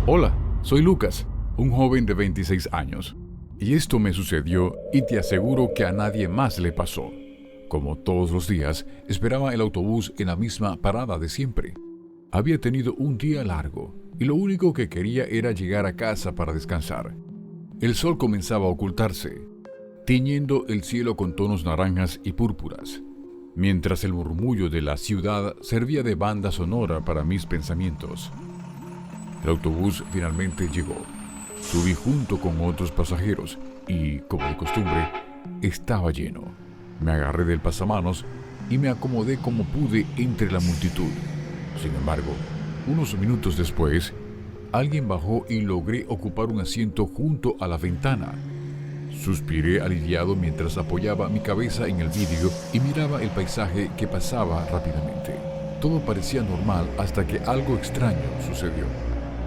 Hola, soy Lucas, un joven de 26 años. Y esto me sucedió y te aseguro que a nadie más le pasó. Como todos los días, esperaba el autobús en la misma parada de siempre. Había tenido un día largo y lo único que quería era llegar a casa para descansar. El sol comenzaba a ocultarse, tiñendo el cielo con tonos naranjas y púrpuras, mientras el murmullo de la ciudad servía de banda sonora para mis pensamientos. El autobús finalmente llegó. Subí junto con otros pasajeros y, como de costumbre, estaba lleno. Me agarré del pasamanos y me acomodé como pude entre la multitud. Sin embargo, unos minutos después, alguien bajó y logré ocupar un asiento junto a la ventana. Suspiré aliviado mientras apoyaba mi cabeza en el vidrio y miraba el paisaje que pasaba rápidamente. Todo parecía normal hasta que algo extraño sucedió.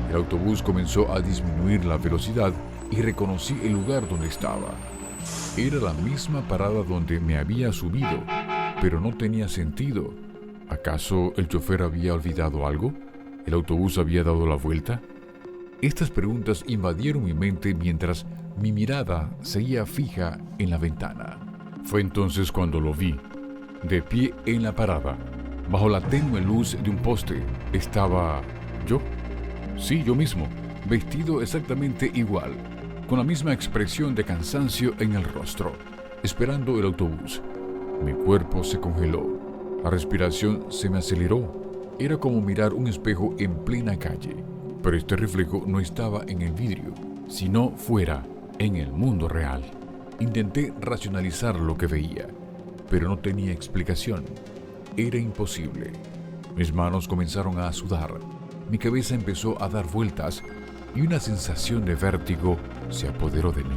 El autobús comenzó a disminuir la velocidad y reconocí el lugar donde estaba. Era la misma parada donde me había subido, pero no tenía sentido. ¿Acaso el chofer había olvidado algo? ¿El autobús había dado la vuelta? Estas preguntas invadieron mi mente mientras mi mirada seguía fija en la ventana. Fue entonces cuando lo vi, de pie en la parada, bajo la tenue luz de un poste. ¿Estaba yo? Sí, yo mismo, vestido exactamente igual, con la misma expresión de cansancio en el rostro, esperando el autobús. Mi cuerpo se congeló, la respiración se me aceleró. Era como mirar un espejo en plena calle, pero este reflejo no estaba en el vidrio, sino fuera, en el mundo real. Intenté racionalizar lo que veía, pero no tenía explicación. Era imposible. Mis manos comenzaron a sudar. Mi cabeza empezó a dar vueltas y una sensación de vértigo se apoderó de mí.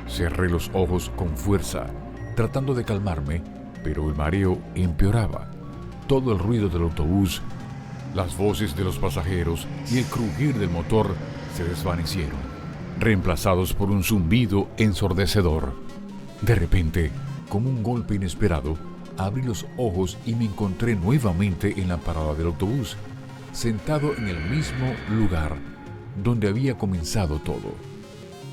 Cerré los ojos con fuerza, tratando de calmarme, pero el mareo empeoraba. Todo el ruido del autobús, las voces de los pasajeros y el crujir del motor se desvanecieron, reemplazados por un zumbido ensordecedor. De repente, como un golpe inesperado, abrí los ojos y me encontré nuevamente en la parada del autobús, sentado en el mismo lugar donde había comenzado todo.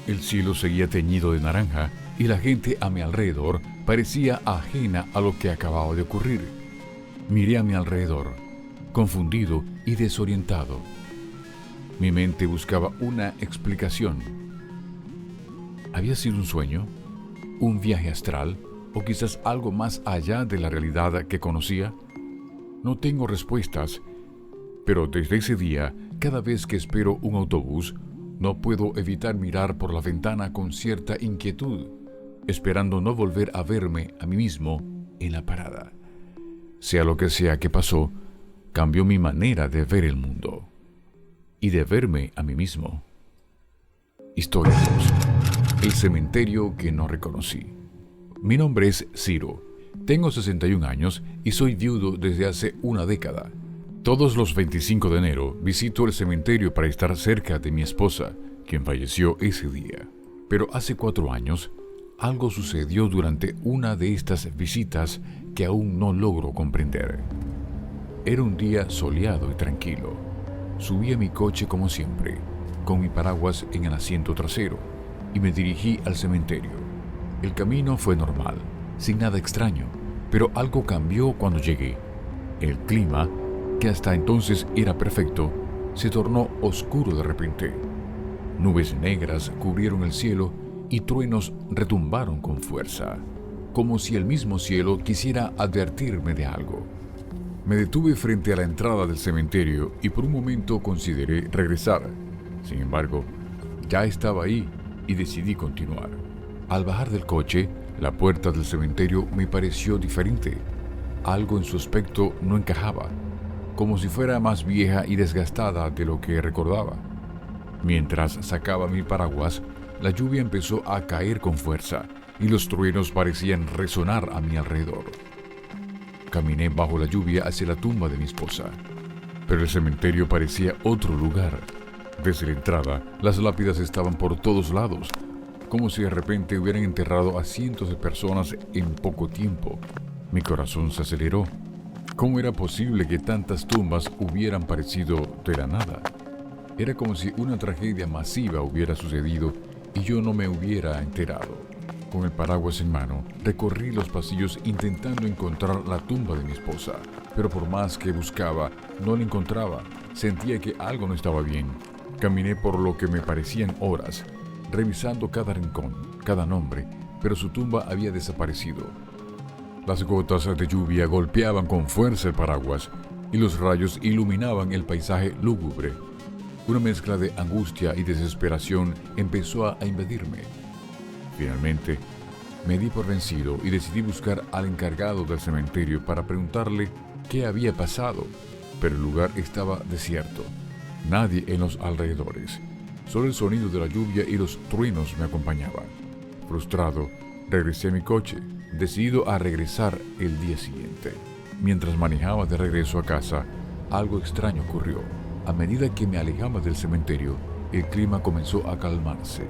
El cielo seguía teñido de naranja y la gente a mi alrededor parecía ajena a lo que acababa de ocurrir. Miré a mi alrededor, confundido y desorientado. Mi mente buscaba una explicación. ¿Había sido un sueño? ¿Un viaje astral? ¿O quizás algo más allá de la realidad que conocía? No tengo respuestas. Pero desde ese día, cada vez que espero un autobús, no puedo evitar mirar por la ventana con cierta inquietud, esperando no volver a verme a mí mismo en la parada. Sea lo que sea que pasó, cambió mi manera de ver el mundo y de verme a mí mismo. Historia 2. El cementerio que no reconocí. Mi nombre es Ciro. Tengo 61 años y soy viudo desde hace una década. Todos los 25 de enero visito el cementerio para estar cerca de mi esposa, quien falleció ese día. Pero hace 4 años, algo sucedió durante una de estas visitas que aún no logro comprender. Era un día soleado y tranquilo. Subí a mi coche como siempre, con mi paraguas en el asiento trasero, y me dirigí al cementerio. El camino fue normal, sin nada extraño, pero algo cambió cuando llegué. El clima, que hasta entonces era perfecto, se tornó oscuro de repente. Nubes negras cubrieron el cielo y truenos retumbaron con fuerza, como si el mismo cielo quisiera advertirme de algo. Me detuve frente a la entrada del cementerio y por un momento consideré regresar. Sin embargo, ya estaba ahí y decidí continuar. Al bajar del coche, la puerta del cementerio me pareció diferente. Algo en su aspecto no encajaba, como si fuera más vieja y desgastada de lo que recordaba. Mientras sacaba mi paraguas, la lluvia empezó a caer con fuerza y los truenos parecían resonar a mi alrededor. Caminé bajo la lluvia hacia la tumba de mi esposa, pero el cementerio parecía otro lugar. Desde la entrada, las lápidas estaban por todos lados, como si de repente hubieran enterrado a cientos de personas en poco tiempo. Mi corazón se aceleró. ¿Cómo era posible que tantas tumbas hubieran parecido de la nada? Era como si una tragedia masiva hubiera sucedido y yo no me hubiera enterado. Con el paraguas en mano, recorrí los pasillos intentando encontrar la tumba de mi esposa, pero por más que buscaba, no la encontraba. Sentía que algo no estaba bien. Caminé por lo que me parecían horas, revisando cada rincón, cada nombre, pero su tumba había desaparecido. Las gotas de lluvia golpeaban con fuerza el paraguas y los rayos iluminaban el paisaje lúgubre. Una mezcla de angustia y desesperación empezó a invadirme. Finalmente, me di por vencido y decidí buscar al encargado del cementerio para preguntarle qué había pasado, pero el lugar estaba desierto. Nadie en los alrededores. Solo el sonido de la lluvia y los truenos me acompañaban. Frustrado, regresé a mi coche, decidido a regresar el día siguiente. Mientras manejaba de regreso a casa, algo extraño ocurrió. A medida que me alejaba del cementerio, el clima comenzó a calmarse.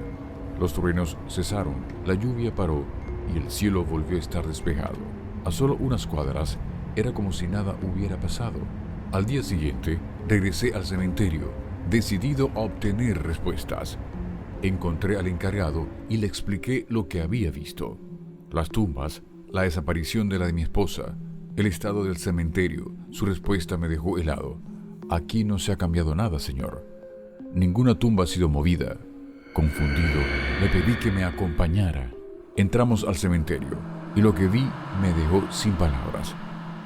Los truenos cesaron, la lluvia paró y el cielo volvió a estar despejado. A solo unas cuadras, era como si nada hubiera pasado. Al día siguiente, regresé al cementerio, decidido a obtener respuestas. Encontré al encargado y le expliqué lo que había visto. Las tumbas, la desaparición de la de mi esposa, el estado del cementerio. Su respuesta me dejó helado. Aquí no se ha cambiado nada, señor. Ninguna tumba ha sido movida. Confundido, le pedí que me acompañara. Entramos al cementerio y lo que vi me dejó sin palabras.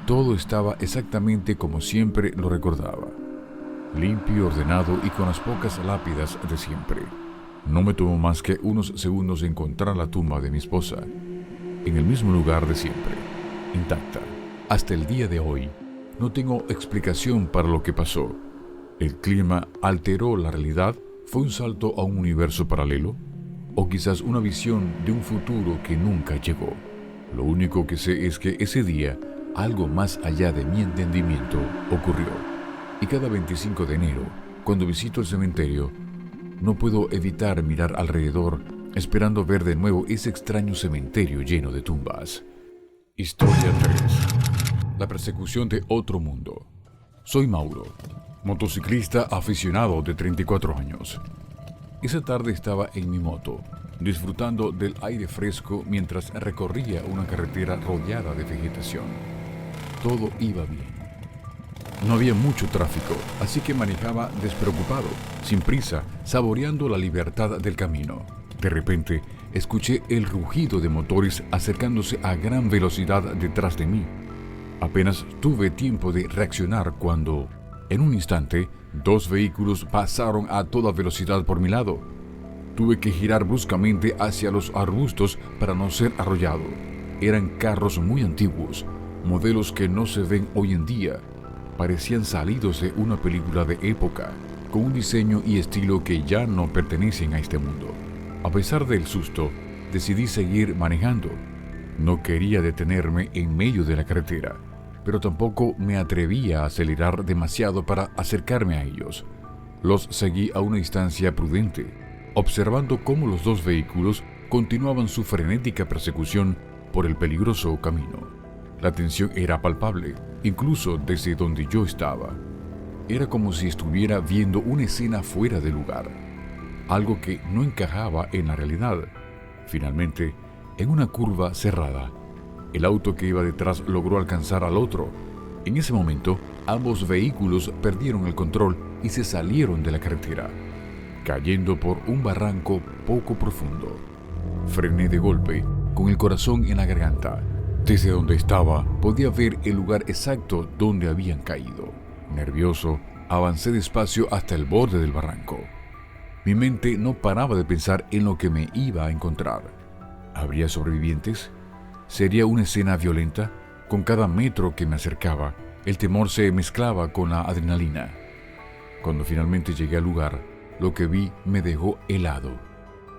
Todo estaba exactamente como siempre lo recordaba. Limpio, ordenado y con las pocas lápidas de siempre. No me tomó más que unos segundos encontrar la tumba de mi esposa, en el mismo lugar de siempre, intacta. Hasta el día de hoy, no tengo explicación para lo que pasó. ¿El clima alteró la realidad? ¿Fue un salto a un universo paralelo? ¿O quizás una visión de un futuro que nunca llegó? Lo único que sé es que ese día, algo más allá de mi entendimiento ocurrió. Y cada 25 de enero, cuando visito el cementerio, no puedo evitar mirar alrededor, esperando ver de nuevo ese extraño cementerio lleno de tumbas. Historia 3. La persecución de otro mundo. Soy Mauro, motociclista aficionado de 34 años. Esa tarde estaba en mi moto, disfrutando del aire fresco mientras recorría una carretera rodeada de vegetación. Todo iba bien. No había mucho tráfico, así que manejaba despreocupado, sin prisa, saboreando la libertad del camino. De repente, escuché el rugido de motores acercándose a gran velocidad detrás de mí. Apenas tuve tiempo de reaccionar cuando, en un instante, 2 vehículos pasaron a toda velocidad por mi lado. Tuve que girar bruscamente hacia los arbustos para no ser arrollado. Eran carros muy antiguos, modelos que no se ven hoy en día. Parecían salidos de una película de época, con un diseño y estilo que ya no pertenecen a este mundo. A pesar del susto, decidí seguir manejando. No quería detenerme en medio de la carretera, pero tampoco me atrevía a acelerar demasiado para acercarme a ellos. Los seguí a una distancia prudente, observando cómo los 2 vehículos continuaban su frenética persecución por el peligroso camino. La tensión era palpable, incluso desde donde yo estaba. Era como si estuviera viendo una escena fuera de lugar, algo que no encajaba en la realidad. Finalmente, en una curva cerrada, el auto que iba detrás logró alcanzar al otro. En ese momento, ambos vehículos perdieron el control y se salieron de la carretera, cayendo por un barranco poco profundo. Frené de golpe, con el corazón en la garganta. Desde donde estaba, podía ver el lugar exacto donde habían caído. Nervioso, avancé despacio hasta el borde del barranco. Mi mente no paraba de pensar en lo que me iba a encontrar. ¿Habría sobrevivientes? ¿Sería una escena violenta? Con cada metro que me acercaba, el temor se mezclaba con la adrenalina. Cuando finalmente llegué al lugar, lo que vi me dejó helado.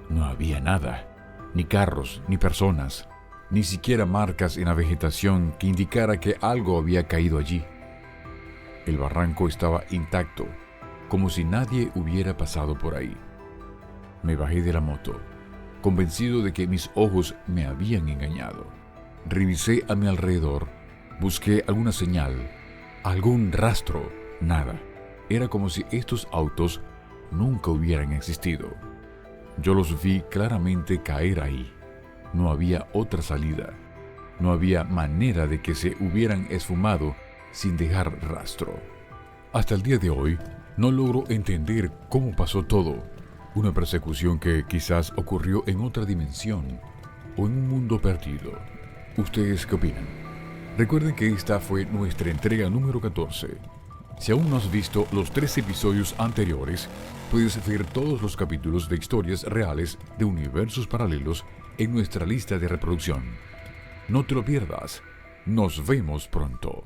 No había nada, ni carros, ni personas, ni siquiera marcas en la vegetación que indicara que algo había caído allí. El barranco estaba intacto, como si nadie hubiera pasado por ahí. Me bajé de la moto, convencido de que mis ojos me habían engañado. Revisé a mi alrededor, busqué alguna señal, algún rastro, nada. Era como si estos autos nunca hubieran existido. Yo los vi claramente caer ahí. No había otra salida. No había manera de que se hubieran esfumado sin dejar rastro. Hasta el día de hoy, no logro entender cómo pasó todo. Una persecución que quizás ocurrió en otra dimensión o en un mundo perdido. ¿Ustedes qué opinan? Recuerden que esta fue nuestra entrega número 14. Si aún no has visto los 3 episodios anteriores, puedes ver todos los capítulos de historias reales de universos paralelos en nuestra lista de reproducción. No te lo pierdas. Nos vemos pronto.